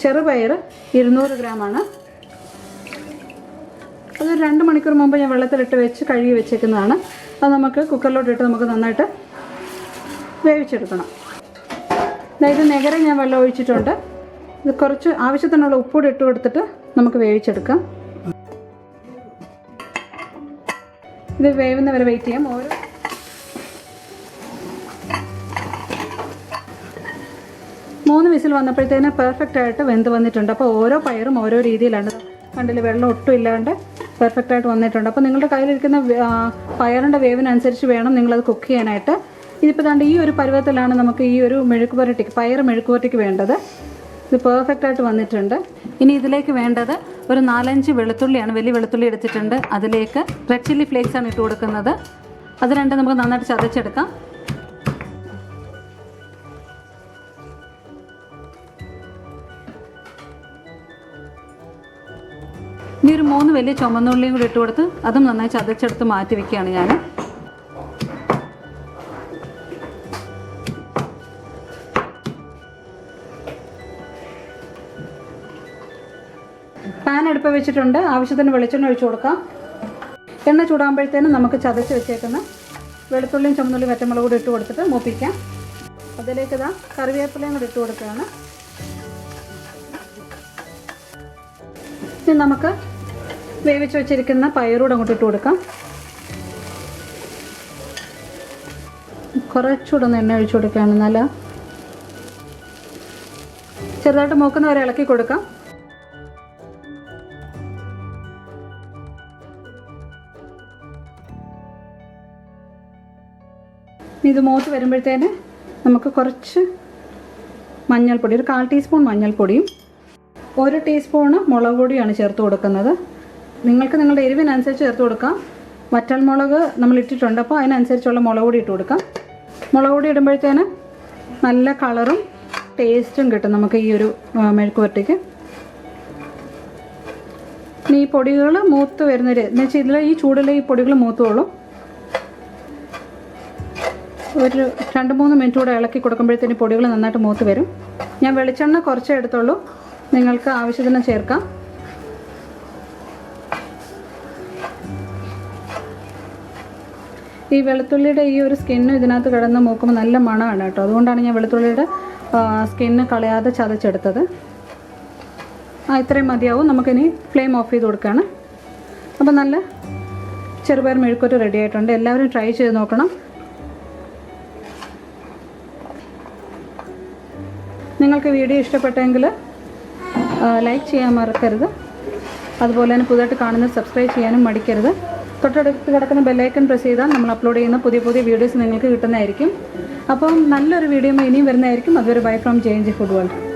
ചെറുപയർ 200 ഗ്രാമാണ്. അത് 2 മണിക്കൂർ മുമ്പ് ഞാൻ വെള്ളത്തിലിട്ട് വെച്ച് കഴുകി വെച്ചേക്കുന്നതാണ്. അത് നമുക്ക് കുക്കറിലോട്ടിട്ട് നമുക്ക് നന്നായിട്ട് വേവിച്ചെടുക്കണം. അതായത് നെഗരം ഞാൻ വെള്ളം ഒഴിച്ചിട്ടുണ്ട്. ഇത് കുറച്ച് ആവശ്യത്തിനുള്ള ഉപ്പൂടെ ഇട്ട് കൊടുത്തിട്ട് നമുക്ക് വേവിച്ചെടുക്കാം. ഇത് വേവുന്ന വരെ വെയിറ്റ് ചെയ്യാം. 3 വിസിൽ വന്നപ്പോഴത്തേന് പെർഫെക്റ്റ് ആയിട്ട് വെന്ത് വന്നിട്ടുണ്ട്. അപ്പോൾ ഓരോ പയറും ഓരോ രീതിയിലാണ്. കണ്ടില്ല, വെള്ളം ഒട്ടും ഇല്ലാണ്ട് പെർഫെക്റ്റ് ആയിട്ട് വന്നിട്ടുണ്ട്. അപ്പോൾ നിങ്ങളുടെ കയ്യിലിരിക്കുന്ന പയറിൻ്റെ വേവിനനുസരിച്ച് വേണം നിങ്ങളത് കുക്ക് ചെയ്യാനായിട്ട്. ഇതിപ്പോൾ ദാണ്ട് ഈ ഒരു പരുവത്തിലാണ് നമുക്ക് ഈ ഒരു പയർ മെഴുക്കുപുരട്ടിക്ക് വേണ്ടത്. ഇത് പെർഫെക്റ്റ് ആയിട്ട് വന്നിട്ടുണ്ട്. ഇനി ഇതിലേക്ക് വേണ്ടത് ഒരു 4-5 വെളുത്തുള്ളിയാണ്. വലിയ വെളുത്തുള്ളി എടുത്തിട്ടുണ്ട്. അതിലേക്ക് റെഡ് ചില്ലി ഫ്ലേക്സാണ് ഇട്ട് കൊടുക്കുന്നത്. അത് രണ്ടും നമുക്ക് നന്നായിട്ട് ചതച്ചെടുക്കാം. ഇനി ഒരു 3 വലിയ ചുമന്നുള്ളിയും കൂടി ഇട്ട് കൊടുത്ത് അതും നന്നായി ചതച്ചെടുത്ത് മാറ്റി വയ്ക്കുകയാണ് ഞാൻ. പാൻ അടുപ്പ് വെച്ചിട്ടുണ്ട്. ആവശ്യത്തിന് വെളിച്ചെണ്ണ ഒഴിച്ചു കൊടുക്കാം. എണ്ണ ചൂടാകുമ്പോഴത്തേനും നമുക്ക് ചതച്ച് വെച്ചേക്കുന്ന വെളുത്തുള്ളിയും ചുമന്നുള്ളിയും വറ്റമുളക് കൂടി ഇട്ട് കൊടുത്തിട്ട് മൂപ്പിക്കാം. അതിലേക്ക് ഇതാ കറിവേപ്പിലയും കൂടി ഇട്ട് കൊടുക്കുകയാണ്. ഇനി നമുക്ക് വേവിച്ച് വെച്ചിരിക്കുന്ന പയറൂടെ അങ്ങോട്ട് ഇട്ട് കൊടുക്കാം. കുറച്ചുകൂടെ ഒന്ന് എണ്ണ ഒഴിച്ചു കൊടുക്കുകയാണ്. നല്ല ചെറുതായിട്ട് മൂക്കുന്നവരെ ഇളക്കി കൊടുക്കാം. ഇത് മൂത്ത് വരുമ്പോഴത്തേന് നമുക്ക് കുറച്ച് മഞ്ഞൾപ്പൊടി, ഒരു 1/4 ടീസ്പൂൺ മഞ്ഞൾപ്പൊടിയും 1 ടീസ്പൂണ് മുളക് പൊടിയാണ് ചേർത്ത് കൊടുക്കുന്നത്. നിങ്ങൾക്ക് നിങ്ങളുടെ എരിവിനനുസരിച്ച് ചേർത്ത് കൊടുക്കാം. വറ്റൽമുളക് നമ്മൾ ഇട്ടിട്ടുണ്ട്, അപ്പോൾ അതിനനുസരിച്ചുള്ള മുളക് പൊടി ഇട്ട് കൊടുക്കാം. മുളക് പൊടി ഇടുമ്പോഴത്തേന് നല്ല കളറും ടേസ്റ്റും കിട്ടും നമുക്ക് ഈ ഒരു മെഴുക്ക് പുരട്ടിക്ക്. ഇനി ഈ പൊടികൾ മൂത്ത് വരുന്നൊരു എന്ന് വെച്ചാൽ ഇതിൽ ഈ ചൂടിൽ ഈ പൊടികൾ മൂത്തോളും. ഒരു 2-3 മിനിറ്റ് കൂടെ ഇളക്കി കൊടുക്കുമ്പോഴത്തേന് പൊടികൾ നന്നായിട്ട് മൂത്ത് വരും. ഞാൻ വെളിച്ചെണ്ണ കുറച്ചേ എടുത്തുള്ളൂ, നിങ്ങൾക്ക് ആവശ്യത്തിന് ചേർക്കാം. ഈ വെളുത്തുള്ളിയുടെ ഈ ഒരു സ്കിന്നും ഇതിനകത്ത് കിടന്ന് മൂക്കുമ്പോൾ നല്ല മണമാണ് കേട്ടോ. അതുകൊണ്ടാണ് ഞാൻ വെളുത്തുള്ളിയുടെ സ്കിന്ന് കളയാതെ ചതച്ചെടുത്തത്. ഇത്രയും മതിയാവും. നമുക്കിനി ഫ്ലെയിം ഓഫ് ചെയ്ത് കൊടുക്കുകയാണ്. അപ്പോൾ നല്ല ചെറുപയർ മെഴുക്കുപുരട്ടി റെഡി ആയിട്ടുണ്ട്. എല്ലാവരും ട്രൈ ചെയ്ത് നോക്കണം. നിങ്ങൾക്ക് വീഡിയോ ഇഷ്ടപ്പെട്ടെങ്കിൽ ലൈക്ക് ചെയ്യാൻ മറക്കരുത്. അതുപോലെ തന്നെ പുതുതായിട്ട് കാണുന്നത് സബ്സ്ക്രൈബ് ചെയ്യാനും മടിക്കരുത്. തൊട്ടടുത്ത് കിടക്കുന്ന ബെല്ലൈക്കൺ പ്രസ് ചെയ്താൽ നമ്മൾ അപ്ലോഡ് ചെയ്യുന്ന പുതിയ വീഡിയോസ് നിങ്ങൾക്ക് കിട്ടുന്നതായിരിക്കും. അപ്പം നല്ലൊരു വീഡിയോ ഇനിയും വരുന്നതായിരിക്കും. അതുവരെ bye from JNG food world.